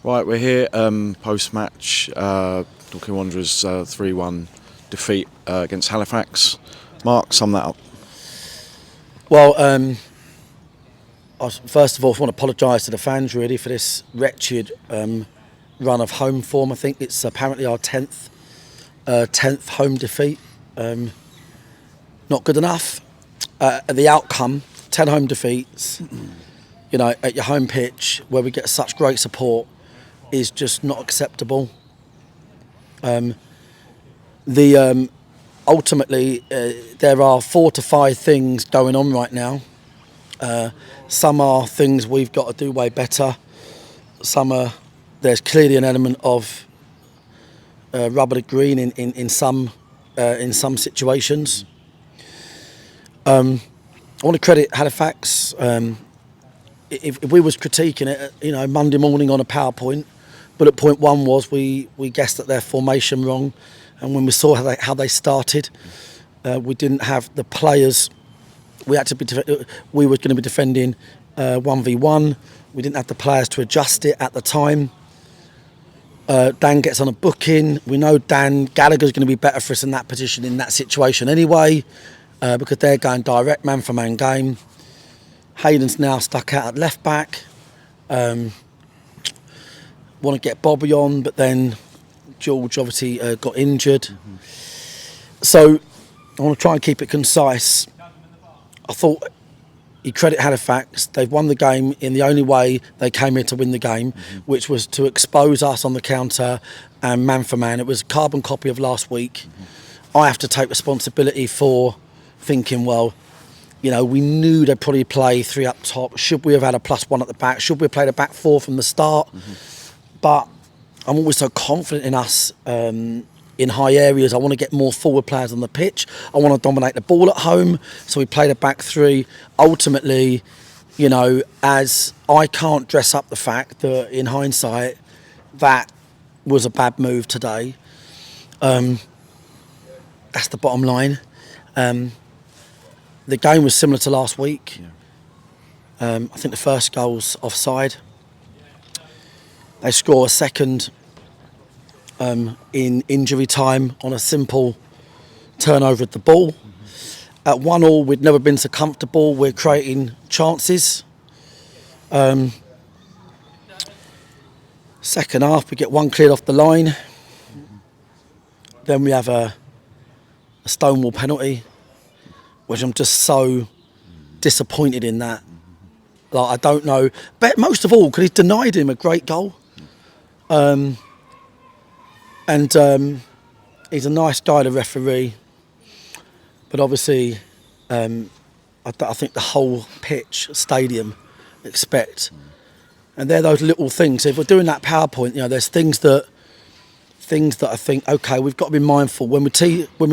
Right, we're here post-match, Dorking Wanderers 3-1 defeat against Halifax. Mark, sum that up. Well, first of all, I want to apologise to the fans really for this wretched run of home form. I think it's apparently our 10th home defeat. Not good enough. The outcome, 10 home defeats, at your home pitch where we get such great support is just not acceptable. Ultimately, there are 4 to 5 things going on right now. Some are things we've got to do way better. There's clearly an element of rubber to green in some situations. I want to credit Halifax. If we was critiquing it, Monday morning on a PowerPoint, bullet point 1 was we guessed at their formation wrong, and when we saw how they started, we didn't have the players. We were going to be defending 1v1. We didn't have the players to adjust it at the time. Dan gets on a booking. We know Dan Gallagher's going to be better for us in that position, in that situation anyway, because they're going direct man-for-man game. Hayden's now stuck out at left back. Want to get Bobby on, but then George obviously got injured. So I want to try and keep it concise. I thought you credit Halifax. They've won the game in the only way they came here to win the game, which was to expose us on the counter and man for man. It was a carbon copy of last week. I have to take responsibility for thinking, we knew they'd probably play 3 up top. Should we have had a +1 at the back? Should we have played a back 4 from the start? But I'm always so confident in us in high areas. I want to get more forward players on the pitch. I want to dominate the ball at home. So we played a back 3. Ultimately, as I can't dress up the fact that in hindsight, that was a bad move today. That's the bottom line. The game was similar to last week. I think the first goal's offside. They score a second in injury time on a simple turnover of the ball. At 1-1, we'd never been so comfortable. We're creating chances. Second half, we get 1 cleared off the line. Then we have a Stonewall penalty, which I'm just so disappointed in that. I don't know. But most of all, because he's denied him a great goal. He's a nice guy, the referee. But obviously, I think the whole pitch, stadium, expect. And they're those little things. So if we're doing that PowerPoint, there's things that I think, okay, we've got to be mindful. When we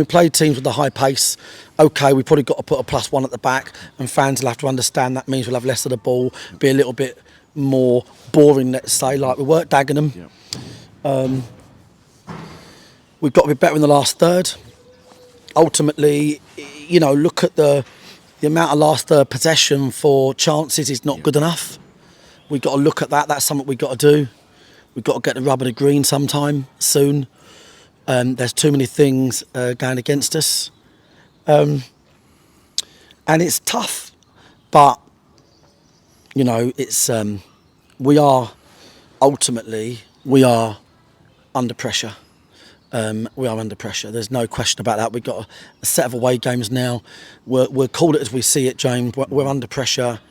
play teams with a high pace, okay, we've probably got to put a +1 at the back, and fans will have to understand that means we'll have less of the ball, be a little bit more boring, let's say, like we weren't dagging them. We've got to be better in the last third. Ultimately, look at the amount of last third possession for chances is not good enough. We've got to look at that. That's something we've got to do. We've got to get the rubber to green sometime soon. There's too many things going against us. And it's tough. But, it's we are under pressure. We are under pressure. There's no question about that. We've got a set of away games now. We'll call it as we see it, James. We're under pressure.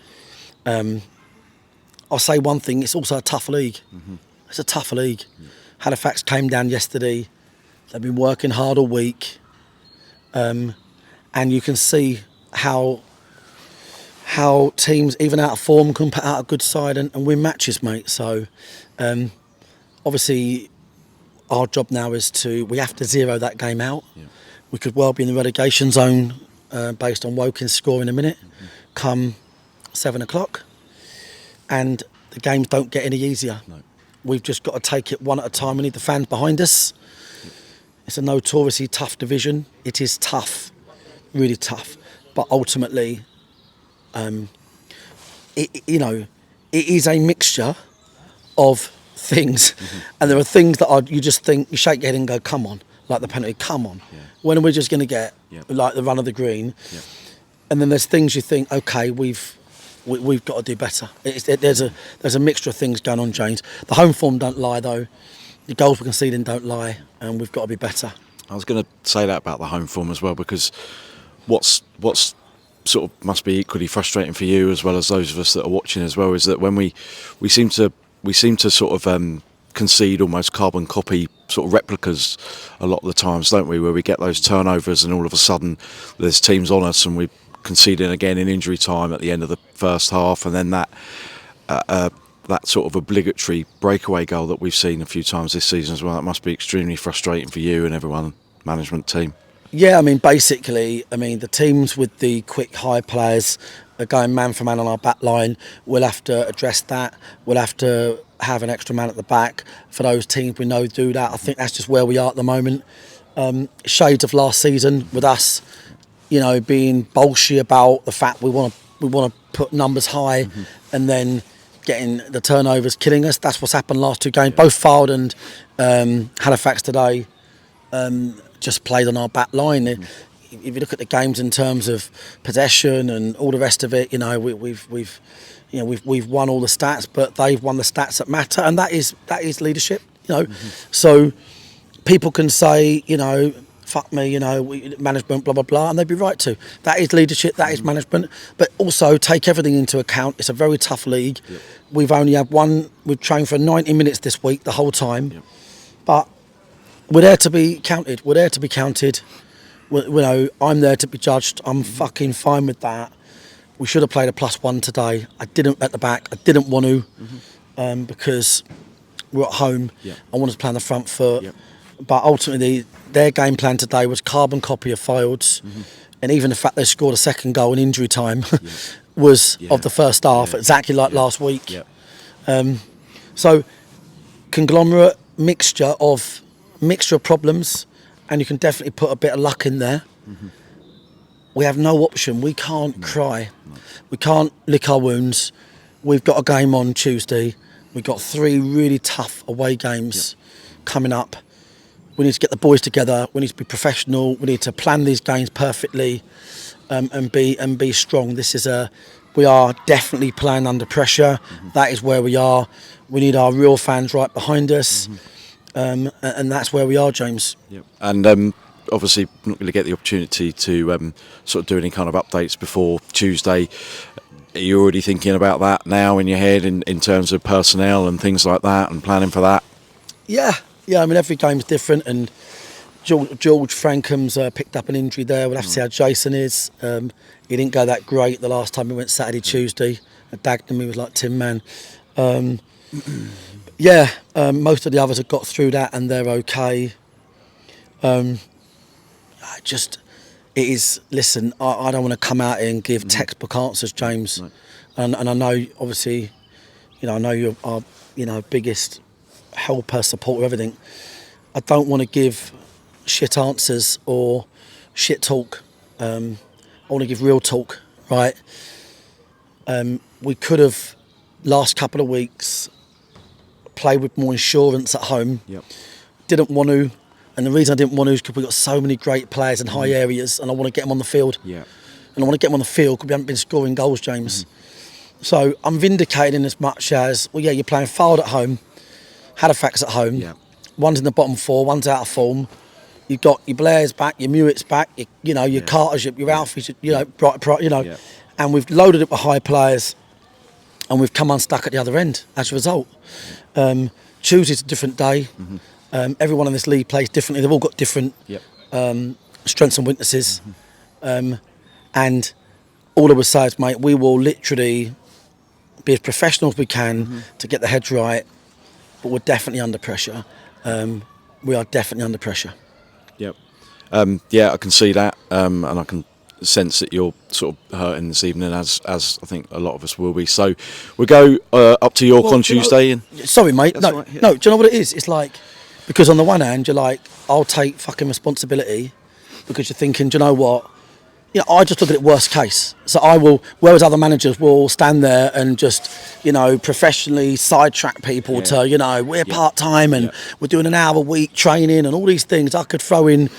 I'll say one thing. It's also a tough league. It's a tough league. Halifax came down yesterday. They've been working hard all week. And you can see how teams, even out of form, can put out a good side and win matches, mate. So, obviously, our job now is we have to zero that game out. We could well be in the relegation zone based on Wokin's score in a minute, come 7 o'clock. And the games don't get any easier. No. We've just got to take it one at a time. We need the fans behind us. It's a notoriously tough division. It is tough, really tough. But ultimately, it is a mixture of things, and there are things that you just think, you shake your head and go, come on, like the penalty, come on. Yeah. When are we just going to get like the run of the green? Yeah. And then there's things you think, okay, we've got to do better. There's a mixture of things going on, James. The home form don't lie though. The goals we're conceding don't lie, and we've got to be better. I was going to say that about the home form as well, because what's sort of must be equally frustrating for you as well as those of us that are watching as well is that when we seem to sort of concede almost carbon copy sort of replicas a lot of the times, don't we? Where we get those turnovers and all of a sudden there's teams on us and we conceding again in injury time at the end of the first half, and then that sort of obligatory breakaway goal that we've seen a few times this season as well. That must be extremely frustrating for you and everyone, management team. Yeah, I mean, basically, the teams with the quick high players are going man for man on our back line. We'll have to address that. We'll have to have an extra man at the back for those teams we know do that. I think that's just where we are at the moment. Shades of last season with us, being bolshy about the fact we want to put numbers high, and then getting the turnovers killing us. That's what's happened last two games. Both Fylde and Halifax today just played on our back line. If you look at the games in terms of possession and all the rest of it, we've won all the stats, but they've won the stats that matter, and that is leadership. So people can say, fuck me, management, blah blah blah, and they'd be right to. That is leadership, that is management, but also take everything into account. It's a very tough league. Yep. We've only had we've trained for 90 minutes this week the whole time, but we're there to be counted. I'm there to be judged. I'm fucking fine with that. We should have played a +1 today. I didn't at the back. I didn't want to because we're at home. Yep. I wanted to play on the front foot. Yep. But ultimately, their game plan today was carbon copy of Fylde's. And even the fact they scored a second goal in injury time was of the first half, exactly like last week. Yep. So, conglomerate mixture of problems, and you can definitely put a bit of luck in there. We have no option. We can't cry. No. We can't lick our wounds. We've got a game on Tuesday. We've got 3 really tough away games coming up. We need to get the boys together. We need to be professional. We need to plan these games perfectly, and be strong. We are definitely playing under pressure. That is where we are. We need our real fans right behind us. And that's where we are, James. Yep. And obviously not going to get the opportunity to sort of do any kind of updates before Tuesday. Are you already thinking about that now in your head in terms of personnel and things like that and planning for that? Yeah. Every game's different, and George Frankham's picked up an injury there. We'll have to see how Jason is. He didn't go that great the last time we went Saturday, Tuesday. At Dagenham, he was like Tin Man. Most of the others have got through that and they're okay. Listen, I don't want to come out here and give textbook answers, James. No. And I know, obviously, I know you're our, biggest helper, supporter, everything. I don't want to give shit answers or shit talk. I want to give real talk, right? We could have, last couple of weeks, played with more insurance at home. Yep. Didn't want to. And the reason I didn't want to is because we've got so many great players in high areas, and I want to get them on the field. Yeah. And I want to get them on the field because we haven't been scoring goals, James. So I'm vindicating as much as, you're playing Fylde at home, Halifax at home. Yeah. One's in the bottom 4, one's out of form. You've got your Blair's back, your Mewett's back, your Carter's, your Alfie's, Bright, and we've loaded it with high players, and we've come unstuck at the other end as a result. Tuesday's a different day. Everyone in this league plays differently. They've all got different strengths and weaknesses. And all I would say is, mate, we will literally be as professional as we can to get the heads right, but we're definitely under pressure. We are definitely under pressure. Yep. I can see that, and I can sense that you're sort of hurting this evening, as I think a lot of us will be. So we'll go up to York on Tuesday. Sorry, mate. No, right, yeah. No. Do you know what it is? It's like, because on the one hand, you're like, I'll take fucking responsibility, because you're thinking, do you know what? you know, I just look at it worst case. So I will, whereas other managers will stand there and just, you know, professionally sidetrack people to, you know, we're part time and we're doing an hour a week training and all these things. I could throw in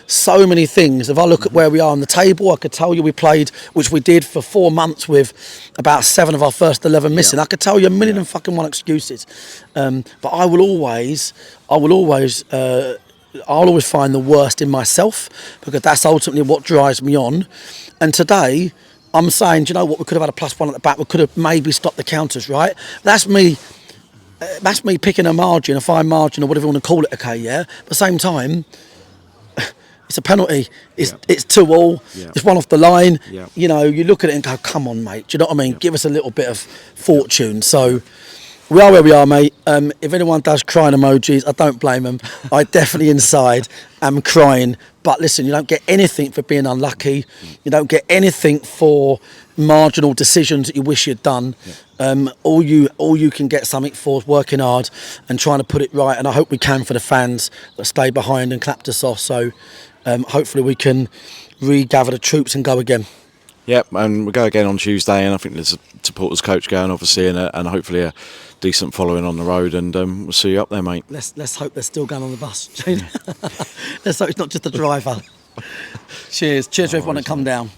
so many things. If I look at where we are on the table, I could tell you we played, which we did for 4 months with about 7 of our first 11 missing. I could tell you a million and fucking one excuses. But I'll always find the worst in myself, because that's ultimately what drives me on. And today, I'm saying, do you know what? We could have had a +1 at the back. We could have maybe stopped the counters, right? That's me. That's me picking a margin, a fine margin, or whatever you want to call it. Okay, yeah. But at the same time, it's a penalty. It's 2-2. It's one off the line. You know, you look at it and go, "Come on, mate." Do you know what I mean? Give us a little bit of fortune. So. We are where we are, mate. If anyone does crying emojis, I don't blame them. I definitely inside am crying. But listen, you don't get anything for being unlucky. You don't get anything for marginal decisions that you wish you'd done. All you can get something for is working hard and trying to put it right. And I hope we can for the fans that stay behind and clapped us off. So hopefully we can regather the troops and go again. Yep, and we'll go again on Tuesday, and I think there's a supporters coach going, obviously, and hopefully a decent following on the road, and we'll see you up there, mate. Let's hope they're still going on the bus, Jane. Let's hope it's not just the driver. Cheers to everyone that come down.